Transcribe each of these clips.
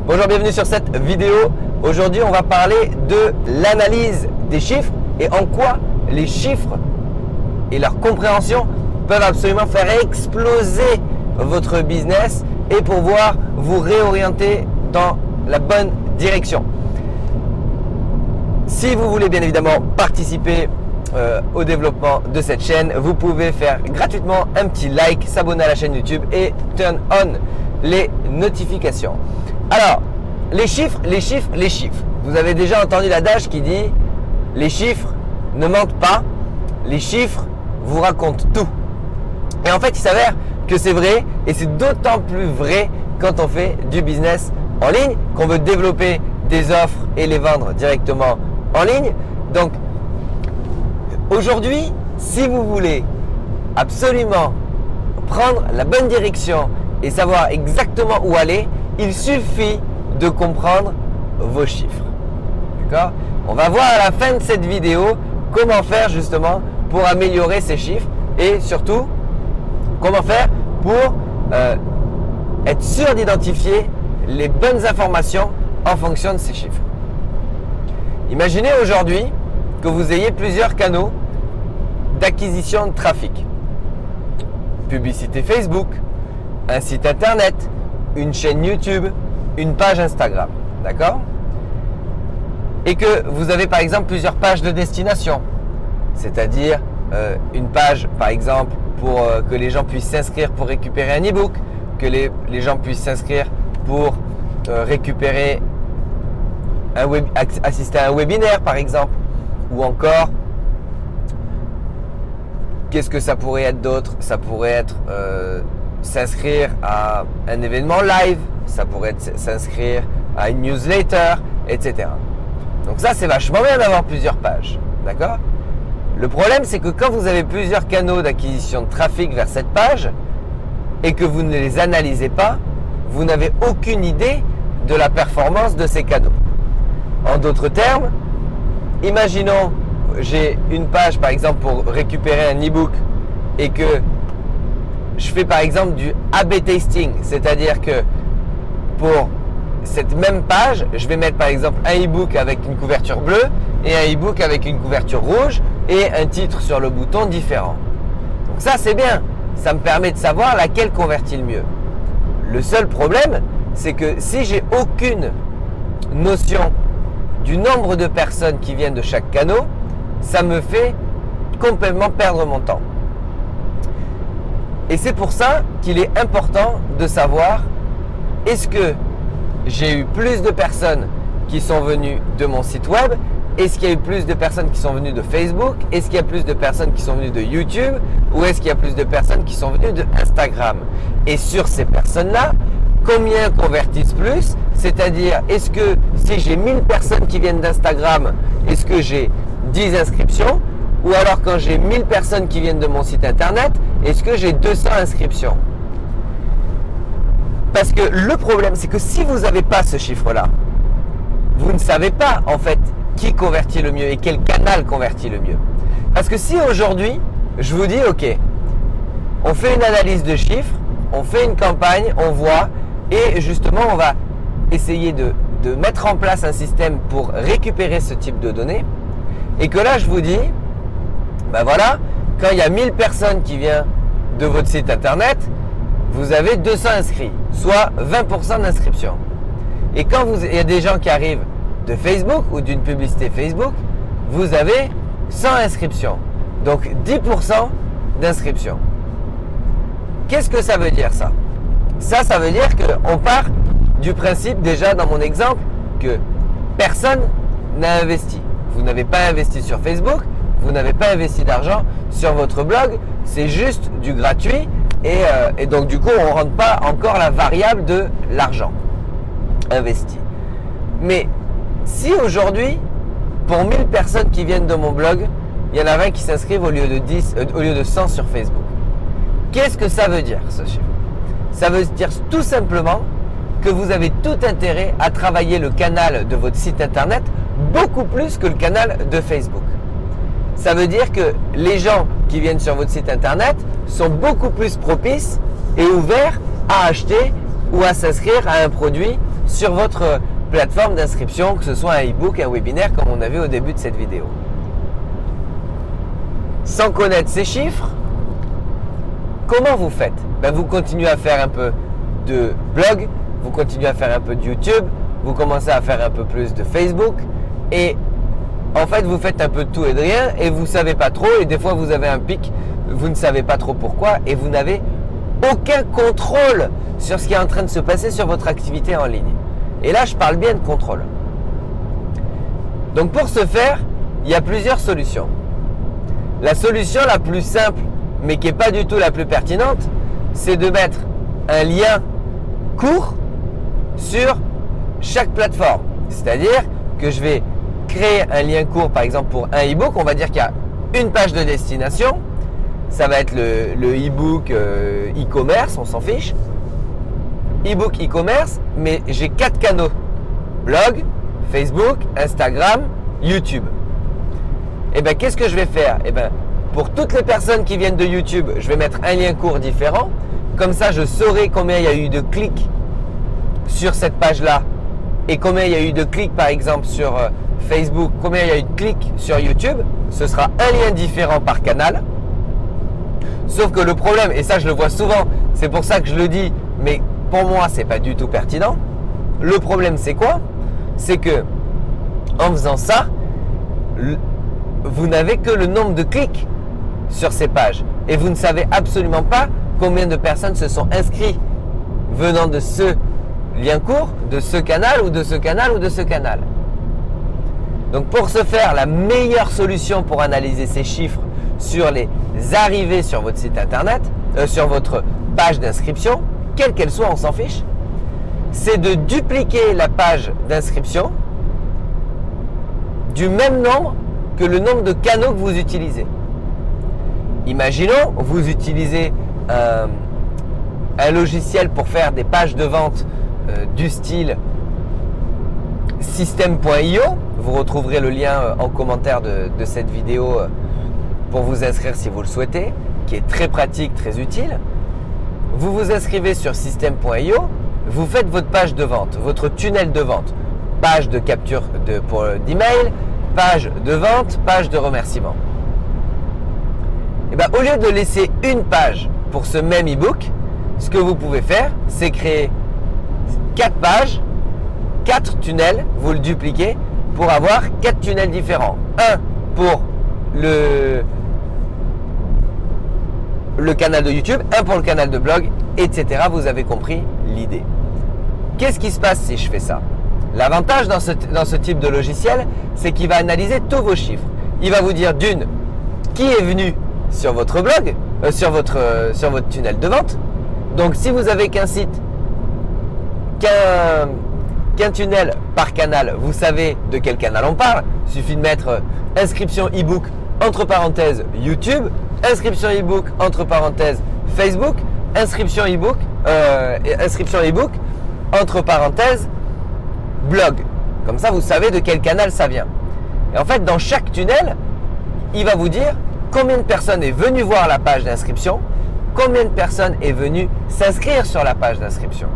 Bonjour, bienvenue sur cette vidéo. Aujourd'hui, on va parler de l'analyse des chiffres et en quoi les chiffres et leur compréhension peuvent absolument faire exploser votre business et pouvoir vous réorienter dans la bonne direction. Si vous voulez bien évidemment participer au développement de cette chaîne, vous pouvez faire gratuitement un petit like, s'abonner à la chaîne YouTube et turn on les notifications. Alors, les chiffres. Vous avez déjà entendu l'adage qui dit « Les chiffres ne mentent pas, les chiffres vous racontent tout ». Et en fait, il s'avère que c'est vrai et c'est d'autant plus vrai quand on fait du business en ligne, qu'on veut développer des offres et les vendre directement en ligne. Donc, aujourd'hui, si vous voulez absolument prendre la bonne direction et savoir exactement où aller, il suffit de comprendre vos chiffres. D'accord ? On va voir à la fin de cette vidéo comment faire justement pour améliorer ces chiffres et surtout comment faire pour être sûr d'identifier les bonnes informations en fonction de ces chiffres. Imaginez aujourd'hui que vous ayez plusieurs canaux d'acquisition de trafic. Publicité Facebook, un site internet, une chaîne YouTube, une page Instagram. D'accord ? Et que vous avez par exemple plusieurs pages de destination. C'est-à-dire une page par exemple pour que les gens puissent s'inscrire pour récupérer un e-book, que les gens puissent s'inscrire pour récupérer assister à un webinaire par exemple, ou encore qu'est-ce que ça pourrait être d'autre? Ça pourrait être s'inscrire à un événement live, ça pourrait être s'inscrire à une newsletter, etc. Donc ça, c'est vachement bien d'avoir plusieurs pages, d'accord? Le problème, c'est que quand vous avez plusieurs canaux d'acquisition de trafic vers cette page et que vous ne les analysez pas, vous n'avez aucune idée de la performance de ces canaux. En d'autres termes, imaginons j'ai une page par exemple pour récupérer un e-book et que je fais par exemple du A/B testing, c'est-à-dire que pour cette même page, je vais mettre par exemple un e-book avec une couverture bleue et un e-book avec une couverture rouge et un titre sur le bouton différent. Donc ça, c'est bien, ça me permet de savoir laquelle convertit le mieux. Le seul problème, c'est que si j'ai aucune notion du nombre de personnes qui viennent de chaque canal, ça me fait complètement perdre mon temps. Et c'est pour ça qu'il est important de savoir, est-ce que j'ai eu plus de personnes qui sont venues de mon site web? Est-ce qu'il y a eu plus de personnes qui sont venues de Facebook? Est-ce qu'il y a plus de personnes qui sont venues de YouTube? Ou est-ce qu'il y a plus de personnes qui sont venues de Instagram? Et sur ces personnes-là, combien convertissent plus? C'est-à-dire, est-ce que si j'ai 1000 personnes qui viennent d'Instagram, est-ce que j'ai 10 inscriptions? Ou alors quand j'ai 1000 personnes qui viennent de mon site internet, est-ce que j'ai 200 inscriptions? Parce que le problème, c'est que si vous n'avez pas ce chiffre-là, vous ne savez pas en fait qui convertit le mieux et quel canal convertit le mieux. Parce que si aujourd'hui, je vous dis, ok, on fait une analyse de chiffres, on fait une campagne, on voit, et justement, on va essayer de mettre en place un système pour récupérer ce type de données, et que là, je vous dis, ben voilà, quand il y a 1000 personnes qui viennent de votre site internet, vous avez 200 inscrits, soit 20% d'inscription. Et quand il y a des gens qui arrivent de Facebook ou d'une publicité Facebook, vous avez 100 inscriptions, donc 10% d'inscription. Qu'est-ce que ça veut dire ça? Ça veut dire qu'on part du principe déjà dans mon exemple que personne n'a investi. Vous n'avez pas investi sur Facebook, vous n'avez pas investi d'argent sur votre blog, c'est juste du gratuit et donc du coup on ne rentre pas encore la variable de l'argent investi. Mais si aujourd'hui, pour 1000 personnes qui viennent de mon blog, il y en a 20 qui s'inscrivent au lieu de 100 sur Facebook. Qu'est-ce que ça veut dire ce chiffre? Ça veut dire tout simplement que vous avez tout intérêt à travailler le canal de votre site internet beaucoup plus que le canal de Facebook. Ça veut dire que les gens qui viennent sur votre site internet sont beaucoup plus propices et ouverts à acheter ou à s'inscrire à un produit sur votre plateforme d'inscription, que ce soit un e-book, un webinaire, comme on a vu au début de cette vidéo. Sans connaître ces chiffres, comment vous faites? Vous continuez à faire un peu de blog, vous continuez à faire un peu de YouTube, vous commencez à faire un peu plus de Facebook et en fait vous faites un peu de tout et de rien et vous ne savez pas trop et des fois vous avez un pic, vous ne savez pas trop pourquoi et vous n'avez aucun contrôle sur ce qui est en train de se passer sur votre activité en ligne. Et là je parle bien de contrôle. Donc pour ce faire, il y a plusieurs solutions. La solution la plus simple mais qui n'est pas du tout la plus pertinente, c'est de mettre un lien court sur chaque plateforme. C'est-à-dire que je vais créer un lien court, par exemple pour un e-book, on va dire qu'il y a une page de destination, ça va être le e-book e-commerce, on s'en fiche. E-book e-commerce, mais j'ai 4 canaux. Blog, Facebook, Instagram, YouTube. Et bien qu'est-ce que je vais faire? Et bien pour toutes les personnes qui viennent de YouTube, je vais mettre un lien court différent. Comme ça, je saurai combien il y a eu de clics sur cette page-là et combien il y a eu de clics, par exemple, sur Facebook, combien il y a eu de clics sur YouTube. Ce sera un lien différent par canal. Sauf que le problème, et ça je le vois souvent, c'est pour ça que je le dis, mais pour moi, c'est pas du tout pertinent. Le problème, c'est quoi? C'est que en faisant ça, vous n'avez que le nombre de clics sur ces pages et vous ne savez absolument pas combien de personnes se sont inscrites venant de ce lien court, de ce canal ou de ce canal ou de ce canal. Donc pour ce faire, la meilleure solution pour analyser ces chiffres sur les arrivées sur votre site internet, sur votre page d'inscription, quelle qu'elle soit, on s'en fiche, c'est de dupliquer la page d'inscription du même nombre que le nombre de canaux que vous utilisez. Imaginons, vous utilisez un logiciel pour faire des pages de vente du style System.io. Vous retrouverez le lien en commentaire de cette vidéo pour vous inscrire si vous le souhaitez, qui est très pratique, très utile. Vous vous inscrivez sur System.io, vous faites votre page de vente, votre tunnel de vente, page de capture d'email, page de vente, page de remerciement. Et bien, au lieu de laisser une page pour ce même e-book, ce que vous pouvez faire, c'est créer 4 pages, 4 tunnels, vous le dupliquez pour avoir 4 tunnels différents. Un pour le canal de YouTube, un pour le canal de blog, etc. Vous avez compris l'idée. Qu'est-ce qui se passe si je fais ça? L'avantage dans ce type de logiciel, c'est qu'il va analyser tous vos chiffres. Il va vous dire d'une, qui est venu sur votre blog, sur votre tunnel de vente. Donc si vous avez qu'un site, qu'un tunnel par canal, vous savez de quel canal on parle. Il suffit de mettre inscription e-book entre parenthèses YouTube, inscription e-book entre parenthèses Facebook, inscription e-book entre parenthèses blog. Comme ça, vous savez de quel canal ça vient. Et en fait, dans chaque tunnel, il va vous dire combien de personnes est venu voir la page d'inscription, combien de personnes est venu s'inscrire sur la page d'inscription.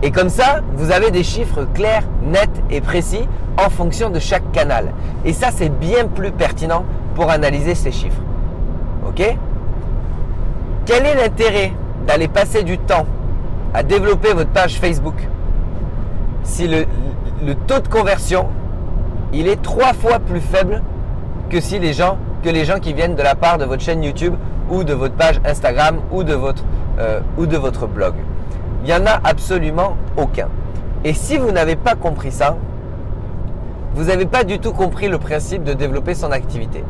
Et comme ça, vous avez des chiffres clairs, nets et précis en fonction de chaque canal. Et ça, c'est bien plus pertinent pour analyser ces chiffres. Ok? Quel est l'intérêt d'aller passer du temps à développer votre page Facebook si le taux de conversion, il est 3 fois plus faible que les gens qui viennent de la part de votre chaîne YouTube ou de votre page Instagram ou de votre blog? Il n'y en a absolument aucun. Et si vous n'avez pas compris ça, vous n'avez pas du tout compris le principe de développer son activité.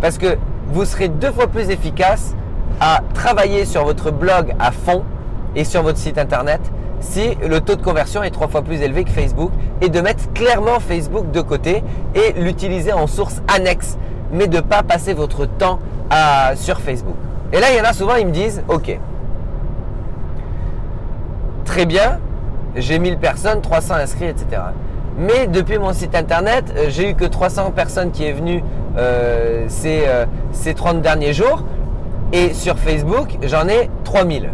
Parce que vous serez 2 fois plus efficace à travailler sur votre blog à fond et sur votre site internet si le taux de conversion est 3 fois plus élevé que Facebook, et de mettre clairement Facebook de côté et l'utiliser en source annexe, mais de ne pas passer votre temps sur Facebook. Et là, il y en a souvent, ils me disent « Ok, très bien, j'ai 1000 personnes, 300 inscrits, etc. Mais depuis mon site internet, j'ai eu que 300 personnes qui est venues ces 30 derniers jours, et sur Facebook, j'en ai 3000. »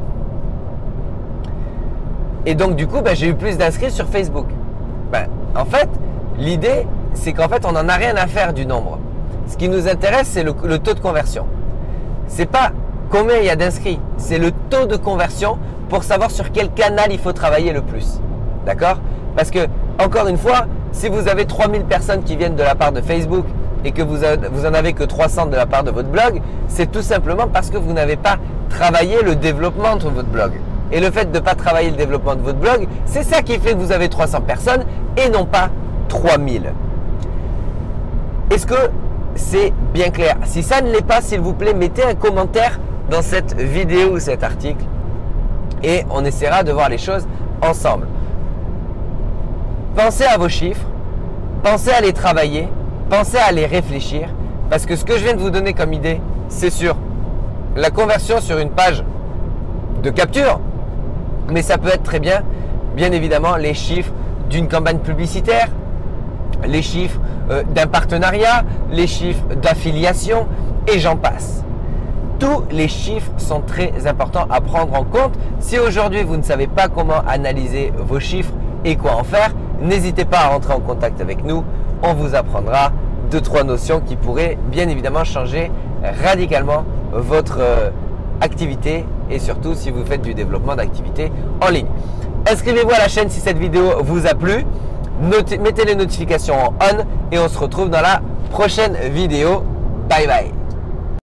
Et donc du coup, j'ai eu plus d'inscrits sur Facebook. En fait, l'idée, c'est qu'en fait, on n'en a rien à faire du nombre. Ce qui nous intéresse, c'est le taux de conversion. C'est pas combien il y a d'inscrits, c'est le taux de conversion pour savoir sur quel canal il faut travailler le plus. D'accord? Parce que, encore une fois, si vous avez 3000 personnes qui viennent de la part de Facebook et que vous en avez que 300 de la part de votre blog, c'est tout simplement parce que vous n'avez pas travaillé le développement de votre blog. Et le fait de ne pas travailler le développement de votre blog, c'est ça qui fait que vous avez 300 personnes et non pas 3000. Est-ce que c'est bien clair? Si ça ne l'est pas, s'il vous plaît, mettez un commentaire dans cette vidéo ou cet article et on essaiera de voir les choses ensemble. Pensez à vos chiffres, pensez à les travailler, pensez à les réfléchir parce que ce que je viens de vous donner comme idée, c'est sur la conversion sur une page de capture, mais ça peut être très bien évidemment, les chiffres d'une campagne publicitaire, les chiffres d'un partenariat, les chiffres d'affiliation et j'en passe. Tous les chiffres sont très importants à prendre en compte. Si aujourd'hui vous ne savez pas comment analyser vos chiffres et quoi en faire, n'hésitez pas à rentrer en contact avec nous. On vous apprendra 2-3 notions qui pourraient bien évidemment changer radicalement votre activité et surtout si vous faites du développement d'activité en ligne. Inscrivez-vous à la chaîne si cette vidéo vous a plu. Mettez les notifications en on et on se retrouve dans la prochaine vidéo. Bye bye.